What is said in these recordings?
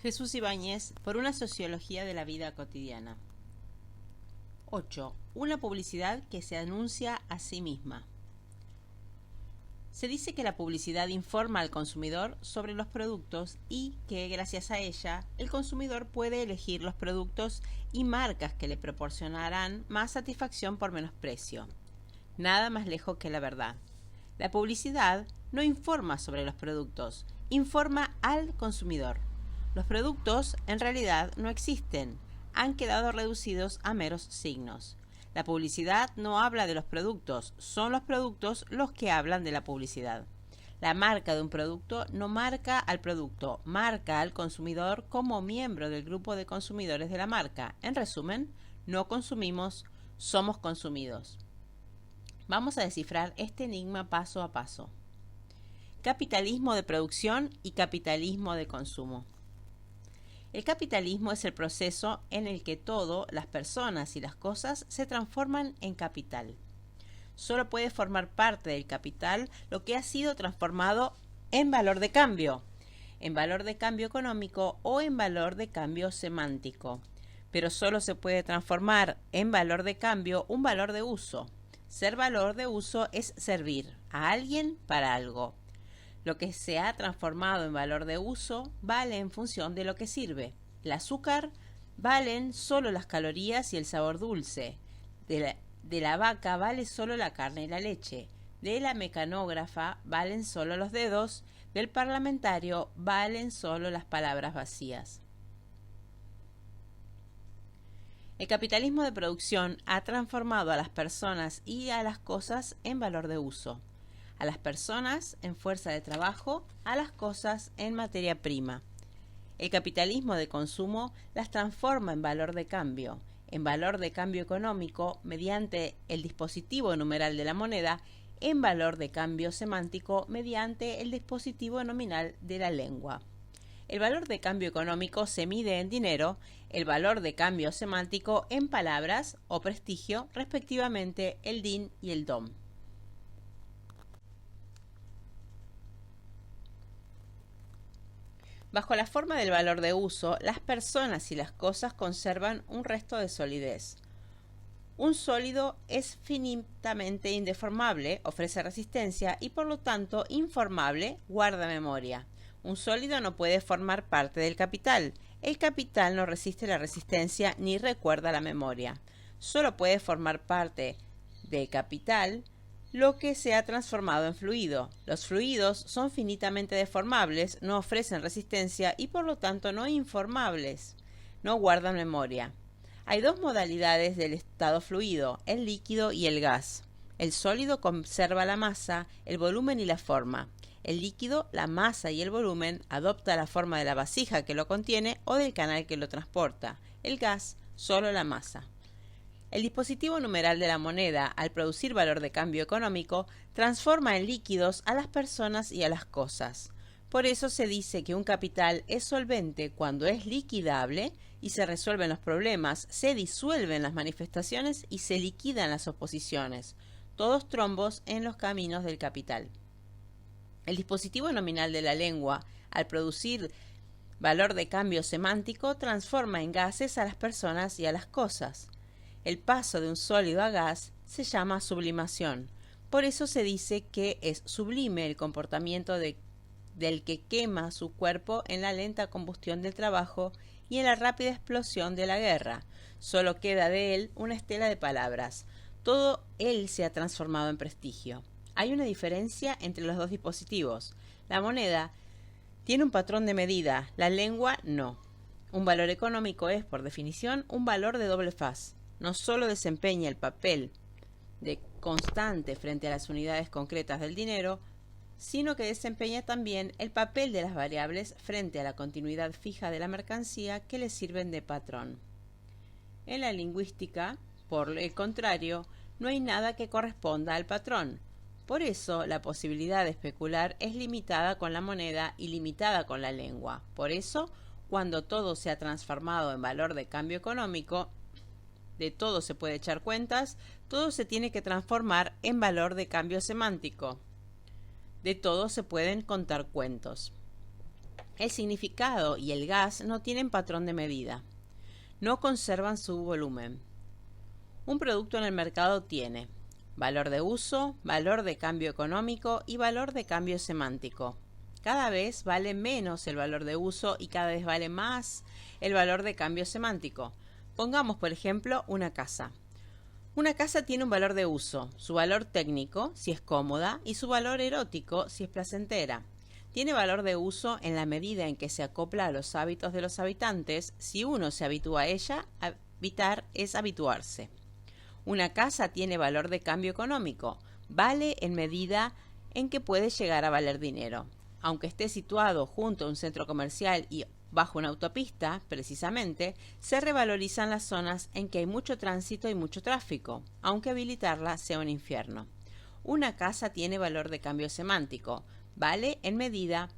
Jesús Ibáñez, por una sociología de la vida cotidiana. 8. Una publicidad que se anuncia a sí misma. Se dice que la publicidad informa al consumidor sobre los productos y que, gracias a ella, el consumidor puede elegir los productos y marcas que le proporcionarán más satisfacción por menos precio. Nada más lejos que la verdad. La publicidad no informa sobre los productos, informa al consumidor. Los productos en realidad no existen, han quedado reducidos a meros signos. La publicidad no habla de los productos, son los productos los que hablan de la publicidad. La marca de un producto no marca al producto, marca al consumidor como miembro del grupo de consumidores de la marca. En resumen, no consumimos, somos consumidos. Vamos a descifrar este enigma paso a paso. Capitalismo de producción y capitalismo de consumo. El capitalismo es el proceso en el que todo, las personas y las cosas, se transforman en capital. Solo puede formar parte del capital lo que ha sido transformado en valor de cambio económico o en valor de cambio semántico. Pero solo se puede transformar en valor de cambio un valor de uso. Ser valor de uso es servir a alguien para algo. Lo que se ha transformado en valor de uso vale en función de lo que sirve. El azúcar valen solo las calorías y el sabor dulce. De la vaca vale solo la carne y la leche. De la mecanógrafa valen solo los dedos. Del parlamentario valen solo las palabras vacías. El capitalismo de producción ha transformado a las personas y a las cosas en valor de uso. A las personas en fuerza de trabajo, a las cosas en materia prima. El capitalismo de consumo las transforma en valor de cambio económico mediante el dispositivo numeral de la moneda, en valor de cambio semántico mediante el dispositivo nominal de la lengua. El valor de cambio económico se mide en dinero, el valor de cambio semántico en palabras o prestigio, respectivamente el DIN y el DOM. Bajo la forma del valor de uso, las personas y las cosas conservan un resto de solidez. Un sólido es finitamente indeformable, ofrece resistencia y por lo tanto informable, guarda memoria. Un sólido no puede formar parte del capital. El capital no resiste la resistencia ni recuerda la memoria. Solo puede formar parte del capital lo que se ha transformado en fluido. Los fluidos son finitamente deformables, no ofrecen resistencia y por lo tanto no informables, no guardan memoria. Hay dos modalidades del estado fluido, el líquido y el gas. El sólido conserva la masa, el volumen y la forma. El líquido, la masa y el volumen, adopta la forma de la vasija que lo contiene o del canal que lo transporta. El gas, solo la masa. El dispositivo numeral de la moneda, al producir valor de cambio económico, transforma en líquidos a las personas y a las cosas. Por eso se dice que un capital es solvente cuando es liquidable y se resuelven los problemas, se disuelven las manifestaciones y se liquidan las oposiciones. Todos trombos en los caminos del capital. El dispositivo nominal de la lengua, al producir valor de cambio semántico, transforma en gases a las personas y a las cosas. El paso de un sólido a gas se llama sublimación. Por eso se dice que es sublime el comportamiento del que quema su cuerpo en la lenta combustión del trabajo y en la rápida explosión de la guerra. Solo queda de él una estela de palabras. Todo él se ha transformado en prestigio. Hay una diferencia entre los dos dispositivos. La moneda tiene un patrón de medida, la lengua no. Un valor económico es, por definición, un valor de doble faz. No solo desempeña el papel de constante frente a las unidades concretas del dinero, sino que desempeña también el papel de las variables frente a la continuidad fija de la mercancía que le sirven de patrón. En la lingüística, por el contrario, no hay nada que corresponda al patrón. Por eso, la posibilidad de especular es limitada con la moneda y limitada con la lengua. Por eso, cuando todo se ha transformado en valor de cambio económico, de todo se puede echar cuentas, todo se tiene que transformar en valor de cambio semántico. De todo se pueden contar cuentos. El significado y el gas no tienen patrón de medida. No conservan su volumen. Un producto en el mercado tiene valor de uso, valor de cambio económico y valor de cambio semántico. Cada vez vale menos el valor de uso y cada vez vale más el valor de cambio semántico. Pongamos, por ejemplo, una casa. Una casa tiene un valor de uso, su valor técnico, si es cómoda, y su valor erótico, si es placentera. Tiene valor de uso en la medida en que se acopla a los hábitos de los habitantes. Si uno se habitúa a ella, habitar es habituarse. Una casa tiene valor de cambio económico, vale en medida en que puede llegar a valer dinero. Aunque esté situado junto a un centro comercial y bajo una autopista, precisamente, se revalorizan las zonas en que hay mucho tránsito y mucho tráfico, aunque habilitarla sea un infierno. Una casa tiene valor de cambio semántico, vale en medida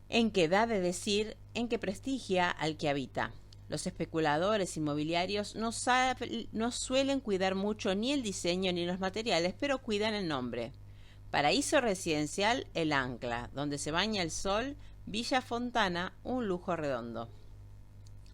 en que da de decir, en que prestigia al que habita. Los especuladores inmobiliarios no suelen cuidar mucho ni el diseño ni los materiales, pero cuidan el nombre. Paraíso residencial El Ancla, donde se baña el sol, Villa Fontana, un lujo redondo.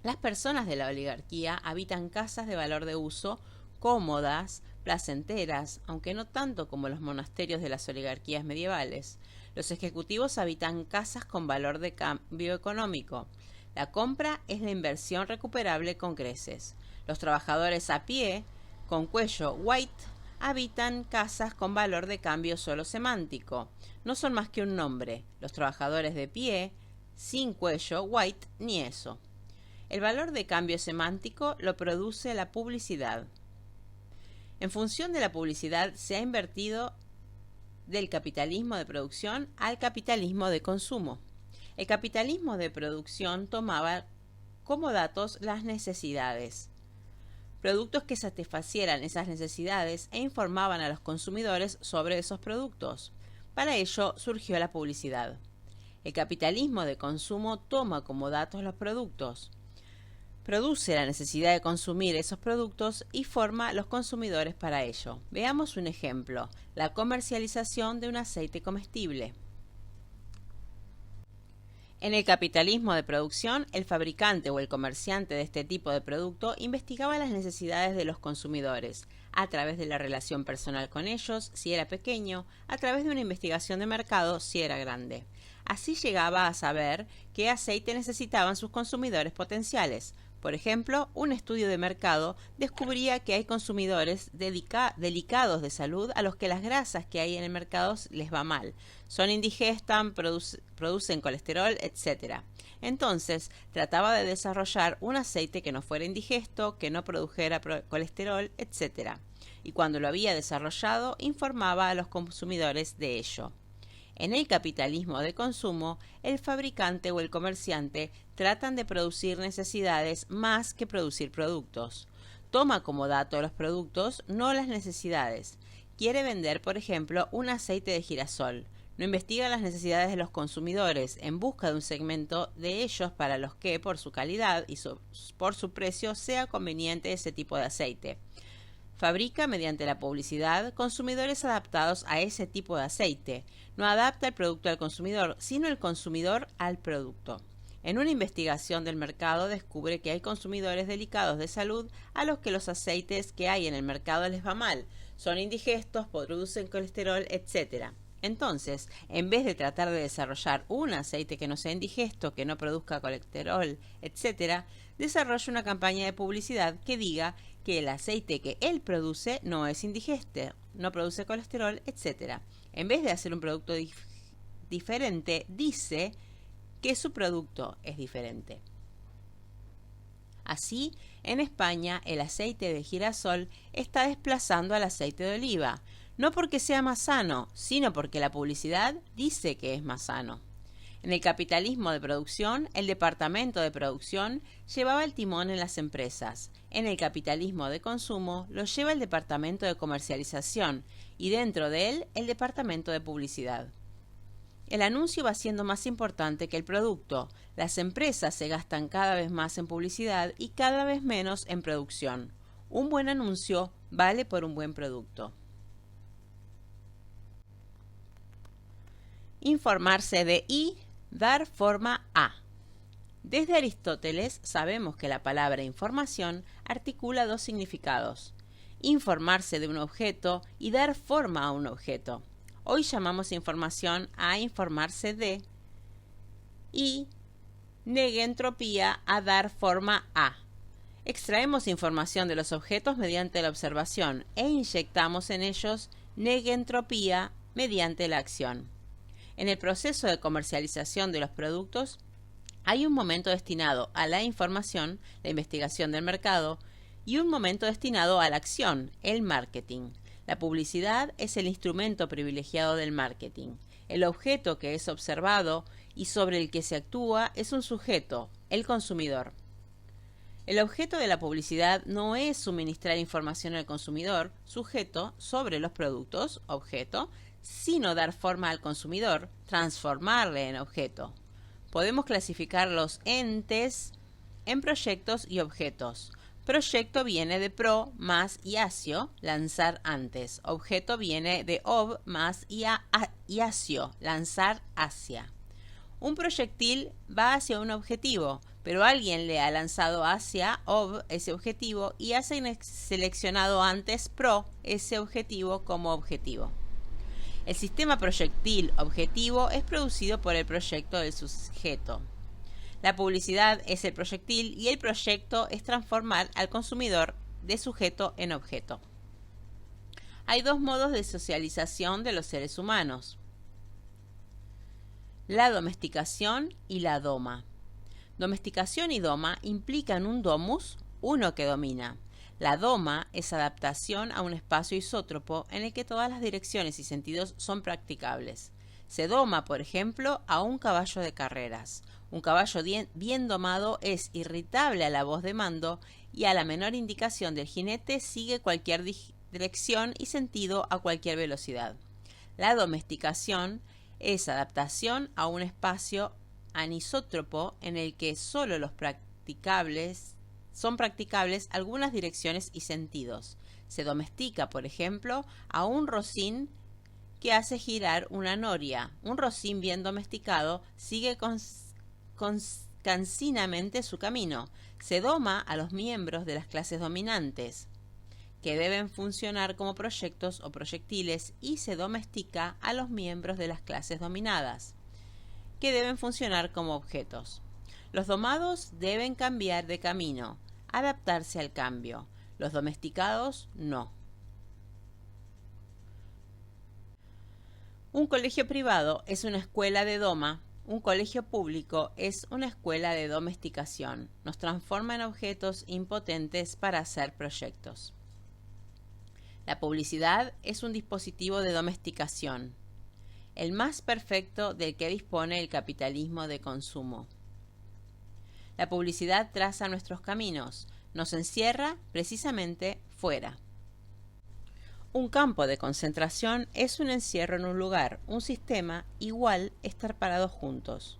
Las personas de la oligarquía habitan casas de valor de uso, cómodas, placenteras, aunque no tanto como los monasterios de las oligarquías medievales. Los ejecutivos habitan casas con valor de cambio económico. La compra es la inversión recuperable con creces. Los trabajadores a pie, con cuello white, habitan casas con valor de cambio solo semántico. No son más que un nombre. Los trabajadores de pie, sin cuello white, ni eso. El valor de cambio semántico lo produce la publicidad. En función de la publicidad se ha invertido del capitalismo de producción al capitalismo de consumo. El capitalismo de producción tomaba como datos las necesidades, productos que satisfacieran esas necesidades e informaban a los consumidores sobre esos productos. Para ello surgió la publicidad. El capitalismo de consumo toma como datos los productos, produce la necesidad de consumir esos productos y forma los consumidores para ello. Veamos un ejemplo: la comercialización de un aceite comestible. En el capitalismo de producción, el fabricante o el comerciante de este tipo de producto investigaba las necesidades de los consumidores, a través de la relación personal con ellos, si era pequeño, a través de una investigación de mercado, si era grande. Así llegaba a saber qué aceite necesitaban sus consumidores potenciales. Por ejemplo, un estudio de mercado descubría que hay consumidores delicados de salud a los que las grasas que hay en el mercado les va mal. Son indigestas, producen colesterol, etc. Entonces, trataba de desarrollar un aceite que no fuera indigesto, que no produjera colesterol, etc. Y cuando lo había desarrollado, informaba a los consumidores de ello. En el capitalismo de consumo, el fabricante o el comerciante tratan de producir necesidades más que producir productos. Toma como dato los productos, no las necesidades. Quiere vender, por ejemplo, un aceite de girasol. No investiga las necesidades de los consumidores en busca de un segmento de ellos para los que, por su calidad y por su precio, sea conveniente ese tipo de aceite. Fabrica, mediante la publicidad, consumidores adaptados a ese tipo de aceite. No adapta el producto al consumidor, sino el consumidor al producto. En una investigación del mercado descubre que hay consumidores delicados de salud a los que los aceites que hay en el mercado les va mal, son indigestos, producen colesterol, etc. Entonces, en vez de tratar de desarrollar un aceite que no sea indigesto, que no produzca colesterol, etc., desarrolla una campaña de publicidad que diga que el aceite que él produce no es indigesto, no produce colesterol, etc. En vez de hacer un producto diferente, dice que su producto es diferente. Así, en España, el aceite de girasol está desplazando al aceite de oliva, no porque sea más sano, sino porque la publicidad dice que es más sano. En el capitalismo de producción, el departamento de producción llevaba el timón en las empresas. En el capitalismo de consumo, lo lleva el departamento de comercialización y dentro de él, el departamento de publicidad. El anuncio va siendo más importante que el producto. Las empresas se gastan cada vez más en publicidad y cada vez menos en producción. Un buen anuncio vale por un buen producto. Informarse de Dar forma a. Desde Aristóteles sabemos que la palabra información articula dos significados: informarse de un objeto y dar forma a un objeto. Hoy llamamos información a informarse de, y negentropía a dar forma a. Extraemos información de los objetos mediante la observación e inyectamos en ellos negentropía mediante la acción. En el proceso de comercialización de los productos hay un momento destinado a la información, la investigación del mercado, y un momento destinado a la acción, el marketing. La publicidad es el instrumento privilegiado del marketing. El objeto que es observado y sobre el que se actúa es un sujeto, el consumidor. El objeto de la publicidad no es suministrar información al consumidor, sujeto, sobre los productos, objeto, sino dar forma al consumidor, transformarle en objeto. Podemos clasificar los entes en proyectos y objetos. Proyecto viene de pro más iacio, lanzar antes. Objeto viene de ob más iacio, lanzar hacia. Un proyectil va hacia un objetivo, pero alguien le ha lanzado hacia ob ese objetivo y ha seleccionado antes pro ese objetivo como objetivo. El sistema proyectil objetivo es producido por el proyecto del sujeto. La publicidad es el proyectil y el proyecto es transformar al consumidor de sujeto en objeto. Hay dos modos de socialización de los seres humanos: la domesticación y la doma. Domesticación y doma implican un domus, uno que domina. La doma es adaptación a un espacio isótropo en el que todas las direcciones y sentidos son practicables. Se doma, por ejemplo, a un caballo de carreras. Un caballo bien domado es irritable a la voz de mando y a la menor indicación del jinete sigue cualquier dirección y sentido a cualquier velocidad. La domesticación es adaptación a un espacio anisótropo en el que solo son practicables algunas direcciones y sentidos. Se domestica, por ejemplo, a un rocín que hace girar una noria. Un rocín bien domesticado sigue cansinamente su camino. Se doma a los miembros de las clases dominantes, que deben funcionar como proyectos o proyectiles, y se domestica a los miembros de las clases dominadas, que deben funcionar como objetos. Los domados deben cambiar de camino, adaptarse al cambio. Los domesticados no. Un colegio privado es una escuela de doma. Un colegio público es una escuela de domesticación. Nos transforma en objetos impotentes para hacer proyectos. La publicidad es un dispositivo de domesticación, el más perfecto del que dispone el capitalismo de consumo. La publicidad traza nuestros caminos, nos encierra precisamente fuera. Un campo de concentración es un encierro en un lugar, un sistema igual estar parados juntos.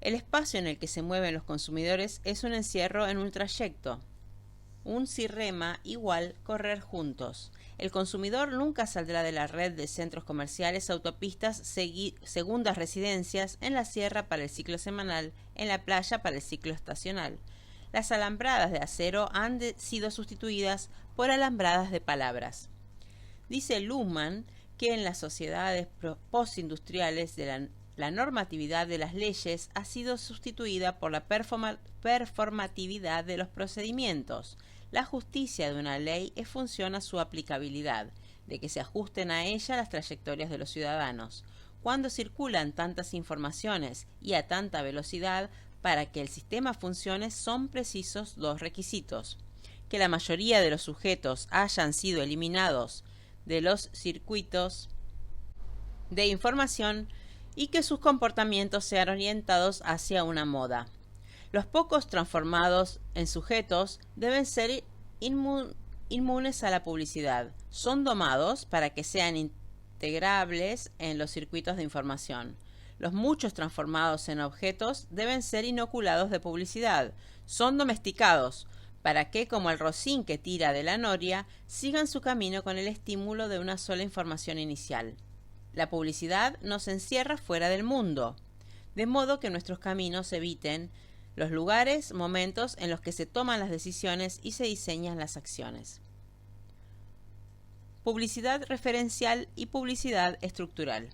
El espacio en el que se mueven los consumidores es un encierro en un trayecto. Un cirrema igual correr juntos. El consumidor nunca saldrá de la red de centros comerciales, autopistas, segundas residencias, en la sierra para el ciclo semanal, en la playa para el ciclo estacional. Las alambradas de acero han sido sustituidas por alambradas de palabras. Dice Luhmann que en las sociedades postindustriales la normatividad de las leyes ha sido sustituida por la performatividad de los procedimientos. La justicia de una ley es función a su aplicabilidad, de que se ajusten a ella las trayectorias de los ciudadanos. Cuando circulan tantas informaciones y a tanta velocidad, para que el sistema funcione son precisos dos requisitos: que la mayoría de los sujetos hayan sido eliminados de los circuitos de información y que sus comportamientos sean orientados hacia una moda. Los pocos transformados en sujetos deben ser inmunes a la publicidad. Son domados para que sean integrables en los circuitos de información. Los muchos transformados en objetos deben ser inoculados de publicidad. Son domesticados para que, como el rocín que tira de la noria, sigan su camino con el estímulo de una sola información inicial. La publicidad nos encierra fuera del mundo. de modo que nuestros caminos eviten los lugares, momentos en los que se toman las decisiones y se diseñan las acciones. Publicidad referencial y publicidad estructural.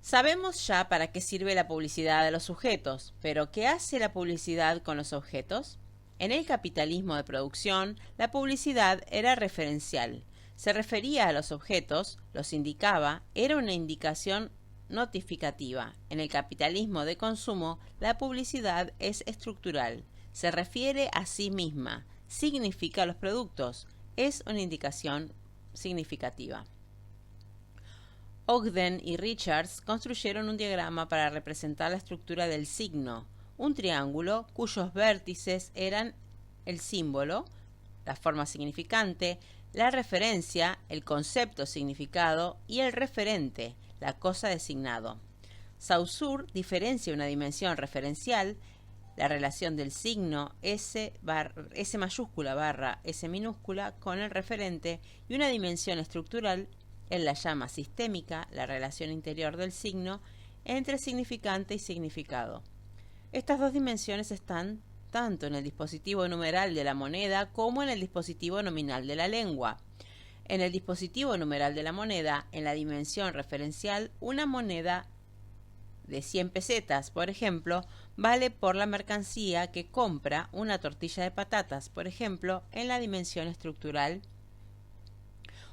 Sabemos ya para qué sirve la publicidad de los sujetos, pero ¿qué hace la publicidad con los objetos? En el capitalismo de producción, la publicidad era referencial. Se refería a los objetos, los indicaba, era una indicación notificativa. En el capitalismo de consumo, la publicidad es estructural. Se refiere a sí misma, significa los productos, es una indicación significativa. Ogden y Richards construyeron un diagrama para representar la estructura del signo, un triángulo cuyos vértices eran el símbolo, la forma significante, la referencia, el concepto significado y el referente, la cosa designado. Saussure diferencia una dimensión referencial, la relación del signo S mayúscula barra S minúscula con el referente, y una dimensión estructural, él la llama sistémica, la relación interior del signo entre significante y significado. Estas dos dimensiones están tanto en el dispositivo numeral de la moneda como en el dispositivo nominal de la lengua. En el dispositivo numeral de la moneda, en la dimensión referencial, una moneda de 100 pesetas, por ejemplo, vale por la mercancía que compra. Una tortilla de patatas, por ejemplo, en la dimensión estructural,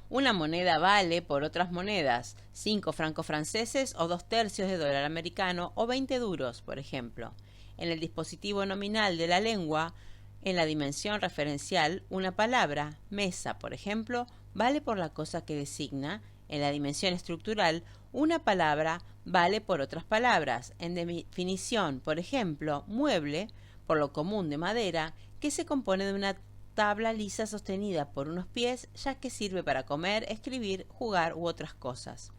una moneda vale por otras monedas, 5 francos franceses o 2/3 de dólar americano o 20 duros, por ejemplo. En el dispositivo nominal de la lengua, en la dimensión referencial, una palabra, mesa, por ejemplo, vale por la cosa que designa. En la dimensión estructural, una palabra vale por otras palabras. En definición, por ejemplo, mueble, por lo común de madera, que se compone de una tabla lisa sostenida por unos pies, ya que sirve para comer, escribir, jugar u otras cosas.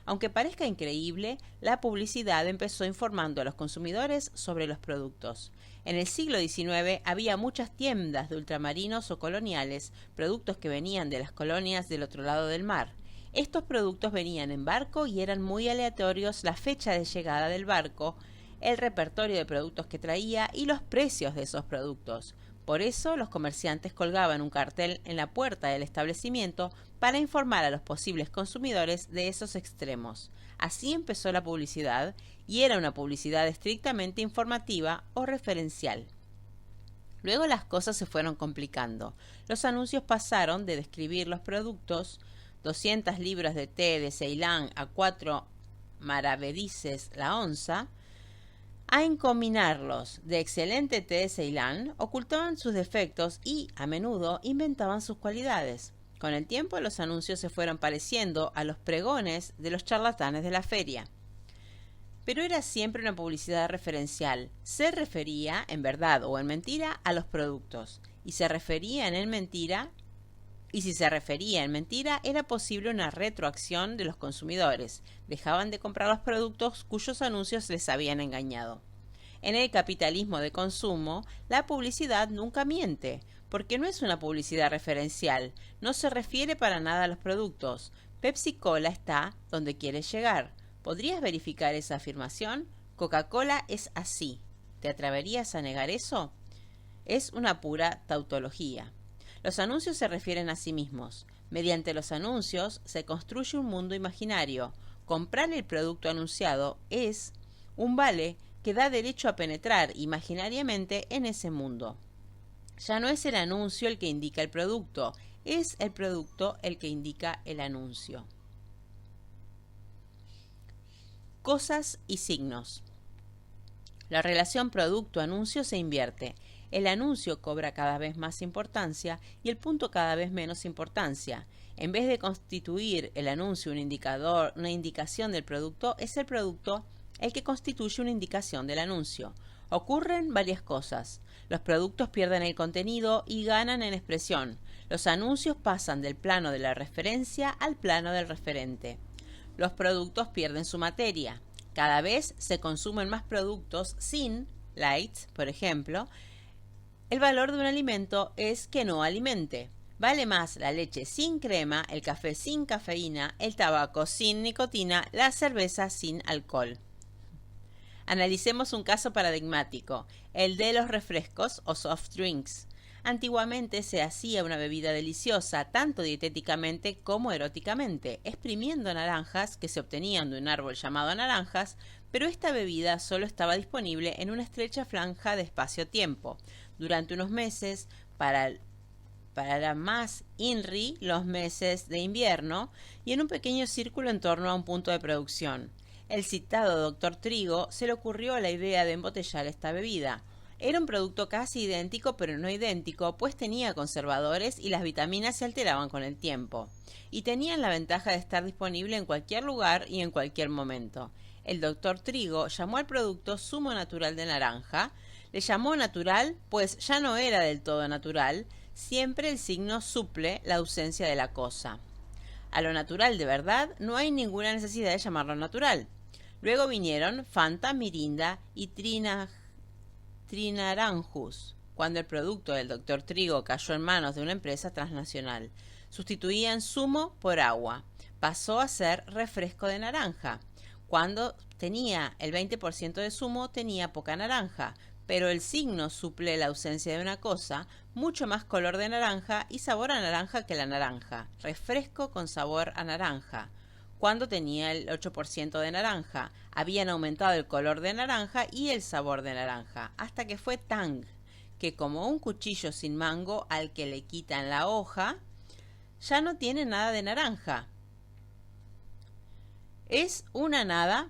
Aunque parezca increíble, la publicidad empezó informando a los consumidores sobre los productos. En el siglo XIX había muchas tiendas de ultramarinos o coloniales, productos que venían de las colonias del otro lado del mar. Estos productos venían en barco y eran muy aleatorios la fecha de llegada del barco, el repertorio de productos que traía y los precios de esos productos. Por eso los comerciantes colgaban un cartel en la puerta del establecimiento para informar a los posibles consumidores de esos extremos. Así empezó la publicidad, y era una publicidad estrictamente informativa o referencial. Luego las cosas se fueron complicando. Los anuncios pasaron de describir los productos, 200 libras de té de Ceilán a 4 maravedises la onza, a encominarlos de excelente té de Ceilán, ocultaban sus defectos y, a menudo, inventaban sus cualidades. Con el tiempo, los anuncios se fueron pareciendo a los pregones de los charlatanes de la feria. Pero era siempre una publicidad referencial. Se refería, en verdad o en mentira, a los productos. Y si se refería en mentira, era posible una retroacción de los consumidores. Dejaban de comprar los productos cuyos anuncios les habían engañado. En el capitalismo de consumo, la publicidad nunca miente, porque no es una publicidad referencial, no se refiere para nada a los productos. Pepsi-Cola está donde quiere llegar. ¿Podrías verificar esa afirmación? Coca-Cola es así. ¿Te atreverías a negar eso? Es una pura tautología. Los anuncios se refieren a sí mismos. Mediante los anuncios se construye un mundo imaginario. Comprar el producto anunciado es un vale que da derecho a penetrar imaginariamente en ese mundo. Ya no es el anuncio el que indica el producto, es el producto el que indica el anuncio. Cosas y signos. La relación producto-anuncio se invierte. El anuncio cobra cada vez más importancia y el punto cada vez menos importancia. En vez de constituir el anuncio un indicador, una indicación del producto, es el producto el que constituye una indicación del anuncio. Ocurren varias cosas. Los productos pierden el contenido y ganan en expresión. Los anuncios pasan del plano de la referencia al plano del referente. Los productos pierden su materia. Cada vez se consumen más productos sin light, por ejemplo. El valor de un alimento es que no alimente. Vale más la leche sin crema, el café sin cafeína, el tabaco sin nicotina, la cerveza sin alcohol. Analicemos un caso paradigmático, el de los refrescos o soft drinks. Antiguamente se hacía una bebida deliciosa, tanto dietéticamente como eróticamente, exprimiendo naranjas que se obtenían de un árbol llamado naranjas, pero esta bebida solo estaba disponible en una estrecha franja de espacio-tiempo, durante unos meses, para la más INRI, los meses de invierno, y en un pequeño círculo en torno a un punto de producción. El citado doctor Trigo se le ocurrió la idea de embotellar esta bebida. Era un producto casi idéntico, pero no idéntico, pues tenía conservadores y las vitaminas se alteraban con el tiempo. Y tenían la ventaja de estar disponible en cualquier lugar y en cualquier momento. El doctor Trigo llamó al producto zumo natural de naranja. Le llamó natural, pues ya no era del todo natural. Siempre el signo suple la ausencia de la cosa. A lo natural de verdad no hay ninguna necesidad de llamarlo natural. Luego vinieron Fanta, Mirinda y Trinaranjus, cuando el producto del doctor Trigo cayó en manos de una empresa transnacional. Sustituían zumo por agua. Pasó a ser refresco de naranja. Cuando tenía el 20% de zumo, tenía poca naranja, pero el signo suple la ausencia de una cosa, mucho más color de naranja y sabor a naranja que la naranja. Refresco con sabor a naranja. Cuando tenía el 8% de naranja, habían aumentado el color de naranja y el sabor de naranja, hasta que fue Tang, que como un cuchillo sin mango al que le quitan la hoja, ya no tiene nada de naranja. Es una nada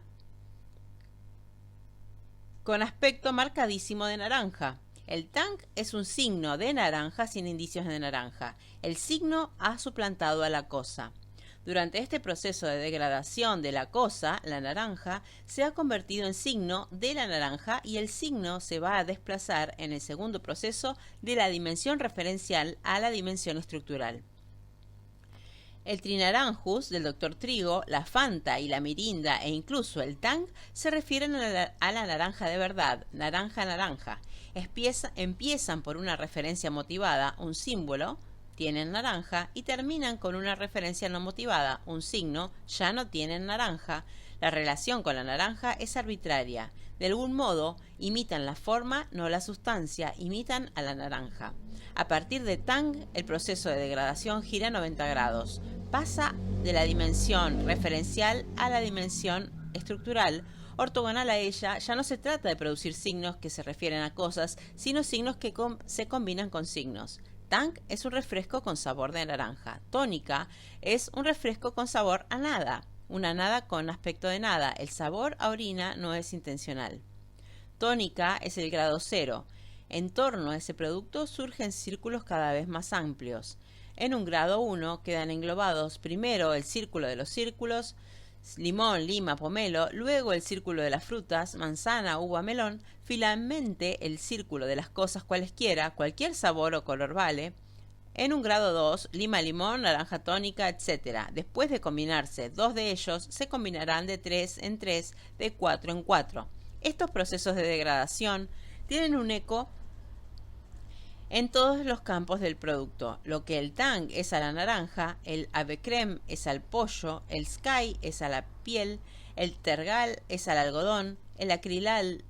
con aspecto marcadísimo de naranja. El Tang es un signo de naranja sin indicios de naranja. El signo ha suplantado a la cosa. Durante este proceso de degradación de la cosa, la naranja se ha convertido en signo de la naranja y el signo se va a desplazar en el segundo proceso de la dimensión referencial a la dimensión estructural. El Trinaranjus del doctor Trigo, la Fanta y la Mirinda e incluso el Tang se refieren a la naranja de verdad, naranja. Empiezan por una referencia motivada, un símbolo, tienen naranja, y terminan con una referencia no motivada, un signo, ya no tienen naranja. La relación con la naranja es arbitraria. De algún modo, imitan la forma, no la sustancia, imitan a la naranja. A partir de Tang, el proceso de degradación gira 90 grados. Pasa de la dimensión referencial a la dimensión estructural. Ortogonal a ella, ya no se trata de producir signos que se refieren a cosas, sino signos que se combinan con signos. Tang es un refresco con sabor de naranja. Tónica es un refresco con sabor a nada. Una nada con aspecto de nada. El sabor a orina no es intencional. Tónica es el grado 0. En torno a ese producto surgen círculos cada vez más amplios. En un grado 1 quedan englobados primero el círculo de los círculos, limón, lima, pomelo, luego el círculo de las frutas, manzana, uva, melón, finalmente el círculo de las cosas cualesquiera, cualquier sabor o color vale. En un grado 2, lima, limón, naranja tónica, etc. Después de combinarse dos de ellos, se combinarán de 3 en 3, de 4 en 4. Estos procesos de degradación tienen un eco en todos los campos del producto. Lo que el Tang es a la naranja, el Ave Creme es al pollo, el Sky es a la piel, el Tergal es al algodón, el acrilán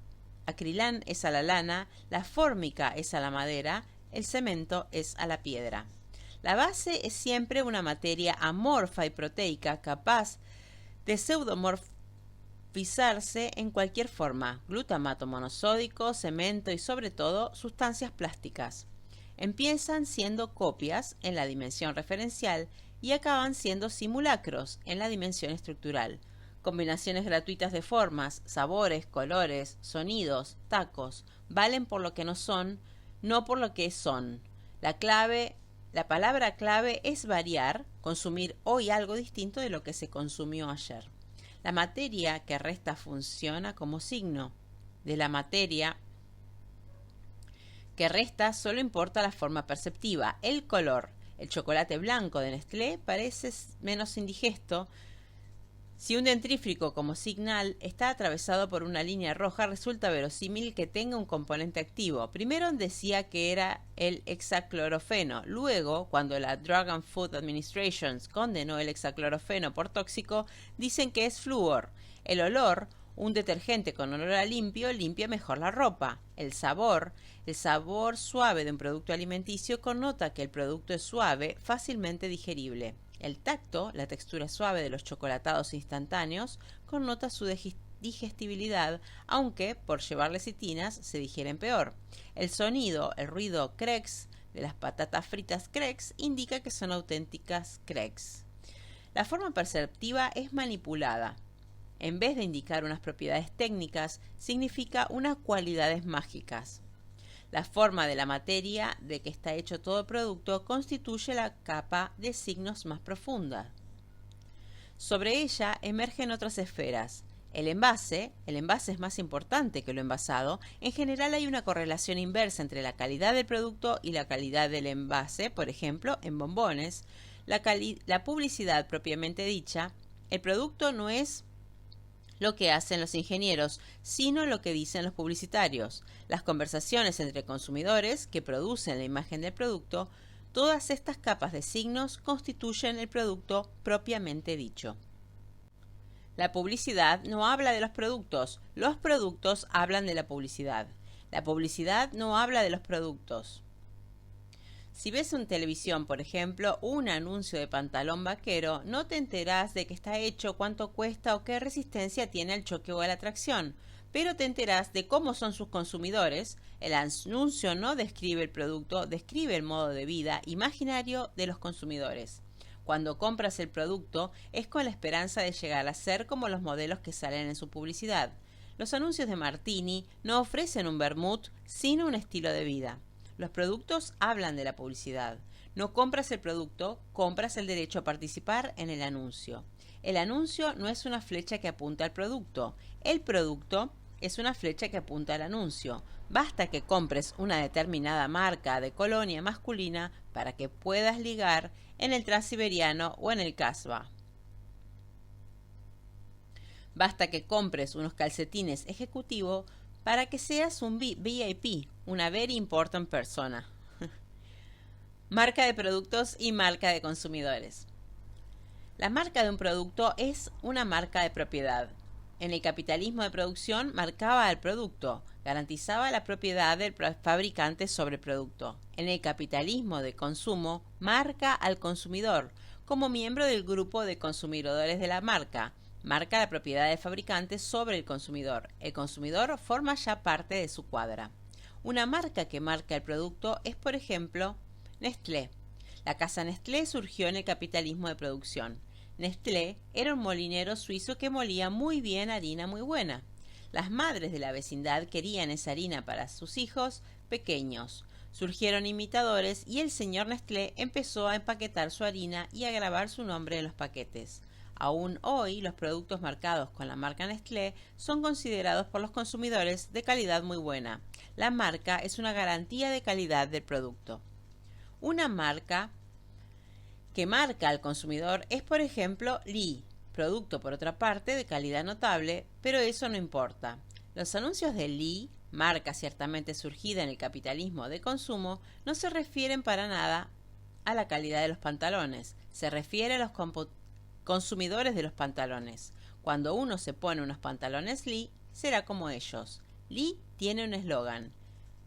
es a la lana, la fórmica es a la madera, el cemento es a la piedra. La base es siempre una materia amorfa y proteica capaz de pseudomorfizarse en cualquier forma, glutamato monosódico, cemento y sobre todo sustancias plásticas. Empiezan siendo copias en la dimensión referencial y acaban siendo simulacros en la dimensión estructural. Combinaciones gratuitas de formas, sabores, colores, sonidos, tacos, valen por lo que no son, no por lo que son. La palabra clave es variar, consumir hoy algo distinto de lo que se consumió ayer. La materia que resta funciona como signo. De la materia que resta solo importa la forma perceptiva, el color. El chocolate blanco de Nestlé parece menos indigesto. Si un dentrífico como Signal está atravesado por una línea roja, resulta verosímil que tenga un componente activo. Primero decía que era el hexaclorofeno. Luego, cuando la Drug and Food Administration condenó el hexaclorofeno por tóxico, dicen que es flúor. El olor, Un detergente con olor a limpio limpia mejor la ropa. El sabor suave de un producto alimenticio connota que el producto es suave, fácilmente digerible. El tacto, la textura suave de los chocolatados instantáneos, connota su digestibilidad, aunque, por llevar lecitinas, se digieren peor. El sonido, el ruido creks de las patatas fritas creks indica que son auténticas creks. La forma perceptiva es manipulada. En vez de indicar unas propiedades técnicas, significa unas cualidades mágicas. La forma de la materia de que está hecho todo producto constituye la capa de signos más profunda. Sobre ella emergen otras esferas. El envase es más importante que lo envasado. En general hay una correlación inversa entre la calidad del producto y la calidad del envase, por ejemplo, en bombones. La publicidad propiamente dicha, el producto no es lo que hacen los ingenieros, sino lo que dicen los publicitarios. Las conversaciones entre consumidores que producen la imagen del producto, todas estas capas de signos constituyen el producto propiamente dicho. La publicidad no habla de los productos hablan de la publicidad. La publicidad no habla de los productos. Si ves en televisión, por ejemplo, un anuncio de pantalón vaquero, no te enterás de qué está hecho, cuánto cuesta o qué resistencia tiene al choque o a la tracción, pero te enterás de cómo son sus consumidores. El anuncio no describe el producto, describe el modo de vida imaginario de los consumidores. Cuando compras el producto, es con la esperanza de llegar a ser como los modelos que salen en su publicidad. Los anuncios de Martini no ofrecen un vermut, sino un estilo de vida. Los productos hablan de la publicidad. No compras el producto, compras el derecho a participar en el anuncio. El anuncio no es una flecha que apunta al producto. El producto es una flecha que apunta al anuncio. Basta que compres una determinada marca de colonia masculina para que puedas ligar en el Transiberiano o en el Casbah. Basta que compres unos calcetines ejecutivo para que seas un VIP, una very important persona. Marca de productos y marca de consumidores. La marca de un producto es una marca de propiedad. En el capitalismo de producción marcaba al producto, garantizaba la propiedad del fabricante sobre el producto. En el capitalismo de consumo marca al consumidor como miembro del grupo de consumidores de la marca. Marca la propiedad del fabricante sobre el consumidor. El consumidor forma ya parte de su cuadra. Una marca que marca el producto es, por ejemplo, Nestlé. La casa Nestlé surgió en el capitalismo de producción. Nestlé era un molinero suizo que molía muy bien harina muy buena. Las madres de la vecindad querían esa harina para sus hijos pequeños. Surgieron imitadores y el señor Nestlé empezó a empaquetar su harina y a grabar su nombre en los paquetes. Aún hoy, los productos marcados con la marca Nestlé son considerados por los consumidores de calidad muy buena. La marca es una garantía de calidad del producto. Una marca que marca al consumidor es, por ejemplo, Lee, producto por otra parte de calidad notable, pero eso no importa. Los anuncios de Lee, marca ciertamente surgida en el capitalismo de consumo, no se refieren para nada a la calidad de los pantalones, se refiere a los consumidores de los pantalones. Cuando uno se pone unos pantalones Lee, será como ellos. Lee tiene un eslogan.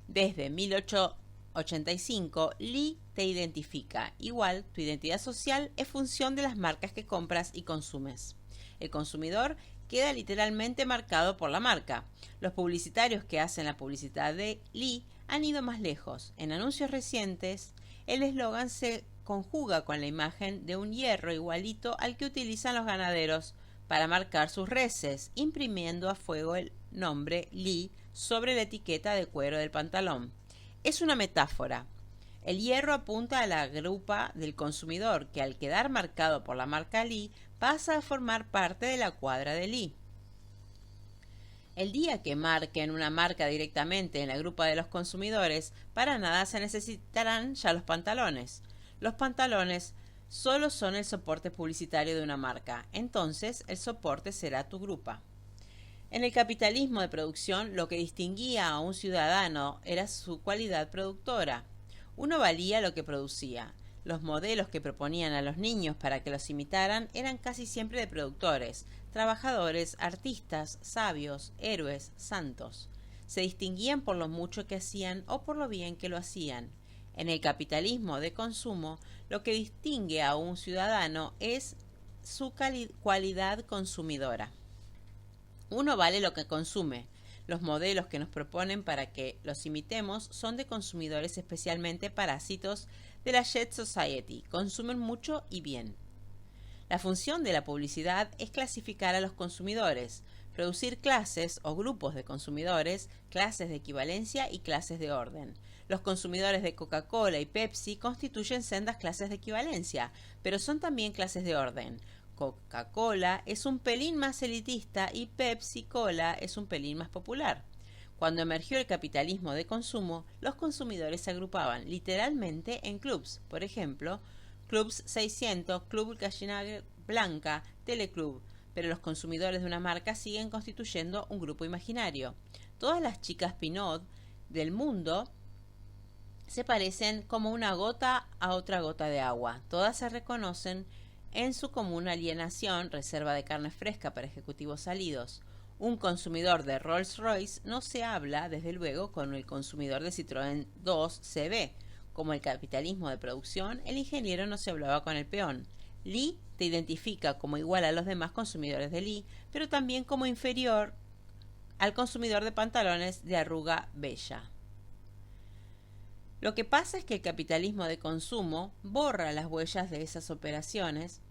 Desde 1885, Lee te identifica. Igual, tu identidad social es función de las marcas que compras y consumes. El consumidor queda literalmente marcado por la marca. Los publicitarios que hacen la publicidad de Lee han ido más lejos. En anuncios recientes, el eslogan se conjuga con la imagen de un hierro igualito al que utilizan los ganaderos para marcar sus reses, imprimiendo a fuego el nombre Lee sobre la etiqueta de cuero del pantalón. Es una metáfora. El hierro apunta a la grupa del consumidor que al quedar marcado por la marca Lee pasa a formar parte de la cuadra de Lee. El día que marquen una marca directamente en la grupa de los consumidores, para nada se necesitarán ya los pantalones. Los pantalones solo son el soporte publicitario de una marca, entonces el soporte será tu grupa. En el capitalismo de producción, lo que distinguía a un ciudadano era su cualidad productora. Uno valía lo que producía. Los modelos que proponían a los niños para que los imitaran eran casi siempre de productores. trabajadores, artistas, sabios, héroes, santos. Se distinguían por lo mucho que hacían o por lo bien que lo hacían. En el capitalismo de consumo, lo que distingue a un ciudadano es su cualidad consumidora. Uno vale lo que consume. Los modelos que nos proponen para que los imitemos son de consumidores especialmente parásitos de la Jet Society. Consumen mucho y bien. La función de la publicidad es clasificar a los consumidores, producir clases o grupos de consumidores, clases de equivalencia y clases de orden. Los consumidores de Coca-Cola y Pepsi constituyen sendas clases de equivalencia, pero son también clases de orden. Coca-Cola es un pelín más elitista y Pepsi-Cola es un pelín más popular. Cuando emergió el capitalismo de consumo, los consumidores se agrupaban literalmente en clubs, por ejemplo, Clubs 600, Club Gallina Blanca, Teleclub, pero los consumidores de una marca siguen constituyendo un grupo imaginario. Todas las chicas Pinot del mundo se parecen como una gota a otra gota de agua. Todas se reconocen en su común alienación, reserva de carne fresca para ejecutivos salidos. Un consumidor de Rolls-Royce no se habla, desde luego, con el consumidor de Citroën 2 CB. Como el capitalismo de producción, el ingeniero no se hablaba con el peón. Lee te identifica como igual a los demás consumidores de Lee, pero también como inferior al consumidor de pantalones de arruga bella. Lo que pasa es que el capitalismo de consumo borra las huellas de esas operaciones.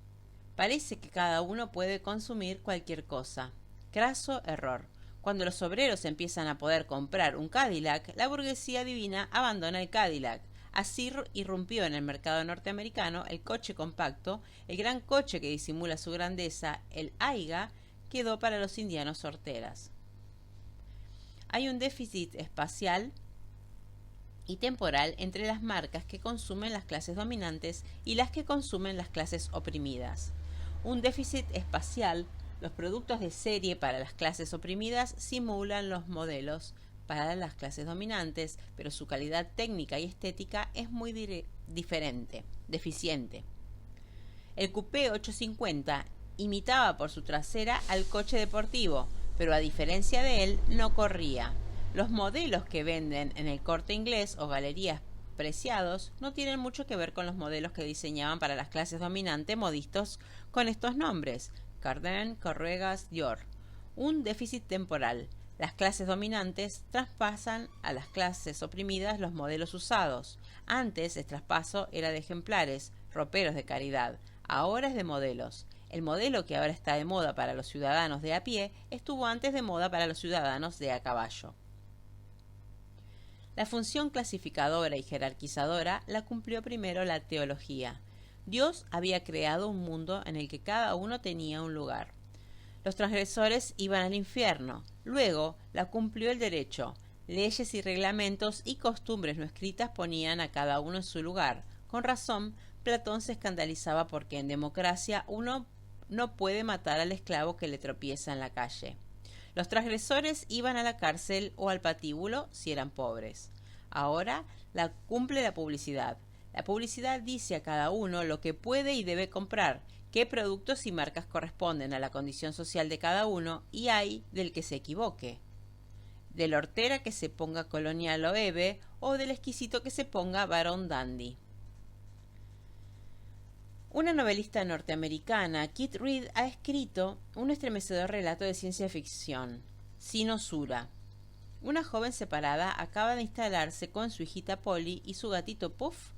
Parece que cada uno puede consumir cualquier cosa. Craso error. Cuando los obreros empiezan a poder comprar un Cadillac, la burguesía divina abandona el Cadillac. Así irrumpió en el mercado norteamericano el coche compacto, el gran coche que disimula su grandeza, el Aiga, quedó para los indianos horteras. Hay un déficit espacial y temporal entre las marcas que consumen las clases dominantes y las que consumen las clases oprimidas. Un déficit espacial, los productos de serie para las clases oprimidas simulan los modelos para las clases dominantes, pero su calidad técnica y estética es muy deficiente. El Coupé 850 imitaba por su trasera al coche deportivo, pero a diferencia de él, no corría. Los modelos que venden en el Corte Inglés o galerías preciados no tienen mucho que ver con los modelos que diseñaban para las clases dominantes modistos con estos nombres: Cardin, Corregas, Dior. Un déficit temporal. Las clases dominantes traspasan a las clases oprimidas los modelos usados. Antes el traspaso era de ejemplares, roperos de caridad. Ahora es de modelos. El modelo que ahora está de moda para los ciudadanos de a pie estuvo antes de moda para los ciudadanos de a caballo. La función clasificadora y jerarquizadora la cumplió primero la teología. Dios había creado un mundo en el que cada uno tenía un lugar. Los transgresores iban al infierno. Luego la cumplió el derecho. Leyes y reglamentos y costumbres no escritas ponían a cada uno en su lugar. Con razón, Platón se escandalizaba porque en democracia uno no puede matar al esclavo que le tropieza en la calle. Los transgresores iban a la cárcel o al patíbulo si eran pobres. Ahora la cumple la publicidad. La publicidad dice a cada uno lo que puede y debe comprar, qué productos y marcas corresponden a la condición social de cada uno, y hay del que se equivoque. Del hortera que se ponga colonial o hebe, o del exquisito que se ponga varón dandy. Una novelista norteamericana, Kit Reed, ha escrito un estremecedor relato de ciencia ficción, Sinosura. Una joven separada acaba de instalarse con su hijita Polly y su gatito Puff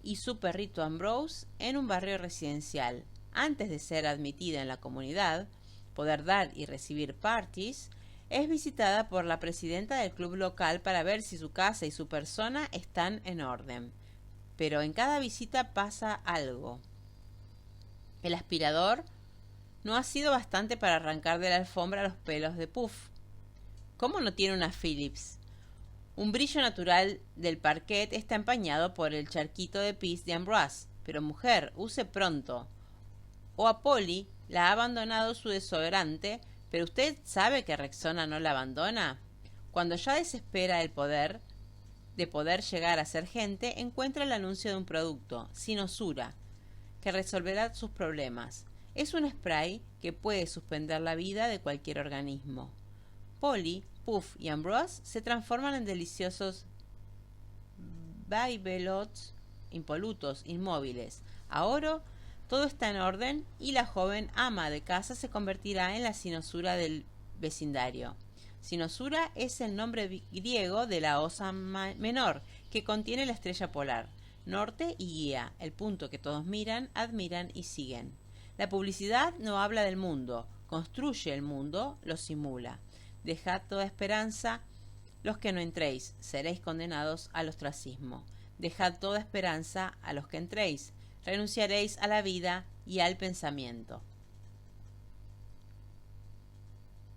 y su perrito Ambrose en un barrio residencial. Antes de ser admitida en la comunidad, poder dar y recibir parties, es visitada por la presidenta del club local para ver si su casa y su persona están en orden. Pero en cada visita pasa algo. El aspirador no ha sido bastante para arrancar de la alfombra los pelos de Puff. ¿Cómo no tiene una Philips? Un brillo natural del parquet está empañado por el charquito de pis de Ambrose. Pero mujer, use pronto. O a Polly la ha abandonado su desodorante, pero usted sabe que Rexona no la abandona. Cuando ya desespera de poder llegar a ser gente, encuentra el anuncio de un producto, Sinosura, que resolverá sus problemas. Es un spray que puede suspender la vida de cualquier organismo. Polly, Puff y Ambrose se transforman en deliciosos bibelots impolutos, inmóviles. Ahora todo está en orden y la joven ama de casa se convertirá en la Sinosura del vecindario. Sinosura es el nombre griego de la osa menor, que contiene la estrella polar, norte y guía, el punto que todos miran, admiran y siguen. La publicidad no habla del mundo, construye el mundo, lo simula. Dejad toda esperanza, los que no entréis, seréis condenados al ostracismo. Dejad toda esperanza a los que entréis, renunciaréis a la vida y al pensamiento.